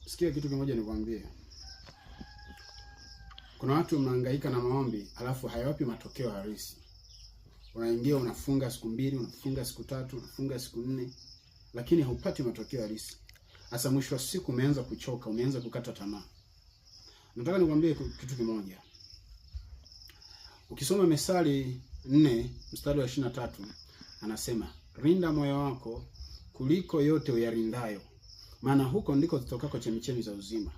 Sikia kitu kimoja nikwambie. Kuna watu mnahangaika na maombi alafu hayawapi matokeo halisi. Unaingia unafunga siku 2, unafunga siku 3, unafunga siku 4, lakini haupati matokeo halisi. Hasa mwisho wa siku umeanza kuchoka, umeanza kukata tamaa. Nataka nikwambie kitu kimoja. Ukisoma Methali 4 mstari wa 23 anasema, "Rinda moyo wako kuliko yote uyarindayo, maana huko ndiko zitokako chemchemi za uzima."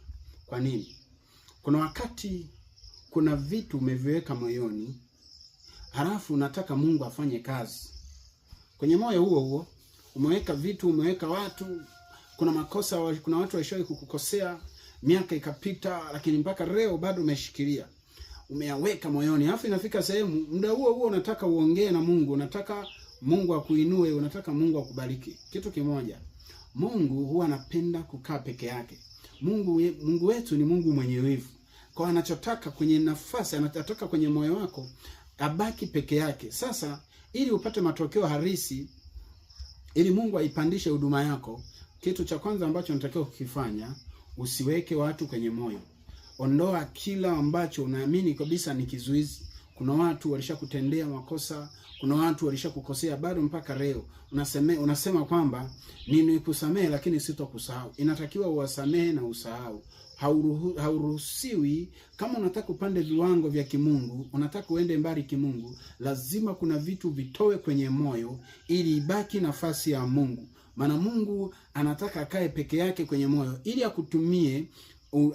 Kwa nini? Kuna wakati kuna vitu umeviweka moyoni, halafu unataka Mungu afanye kazi. Kwenye moyo huo umeweka vitu, umeweka watu, kuna makosa, kuna watu waishawahi kukukosea, miaka ikapita, lakini mpaka leo bado umeshikilia. Umeyaweka moyoni. Halafu inafika sehemu muda huo unataka uongee na Mungu, unataka Mungu akuinue, unataka Mungu akubariki. Kitu kimoja, Mungu huwa anapenda kukaa peke yake. Mungu wetu ni Mungu mwenye wivu. Kwa anachotaka kwenye nafasi, anataka kwenye moyo wako abaki peke yake. Sasa ili upate matokeo halisi, ili Mungu aipandishe huduma yako, kitu cha kwanza ambacho unatakiwa kukifanya, usiweke watu kwenye moyo. Ondoa kila ambacho unaamini kabisa ni kizuizi. Kuna watu walishakutendea makosa, kuna watu walishakukosea bado mpaka leo unasema kwamba nikusamehe lakini sitokusahau. Inatakiwa uwasamehe na usahau. Hauruhusiwi. Kama unataka upande viwango vya kimungu, unataka uende mbali kimungu, lazima kuna vitu vitowe kwenye moyo ili ibaki nafasi ya Mungu. Maana Mungu anataka akae peke yake kwenye moyo ili akutumie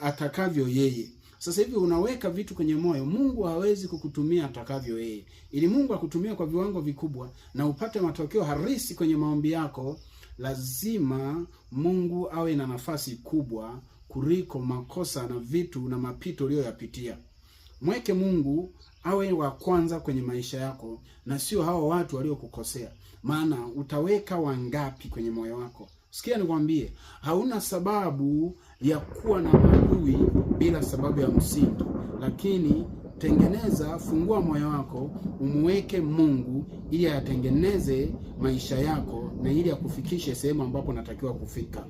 atakavyo yeye. Sasa hivi unaweka vitu kwenye moyo, Mungu hawezi kukutumia atakavyo yeye. Ili Mungu akutumie kwa viwango vikubwa na upate matokeo halisi kwenye maombi yako, lazima Mungu awe na nafasi kubwa kuliko makosa na vitu na mapito uliyoyapitia. Mweke Mungu awe wa kwanza kwenye maisha yako na sio hao watu waliokukosea. Maana utaweka wangapi kwenye moyo wako? Sikia nikwambie, hauna sababu ya kuwa na adui bila sababu ya msingi. Lakini fungua moyo wako, umweke Mungu ili atengeneze maisha yako na ili akufikishe sehemu ambapo unatakiwa kufika.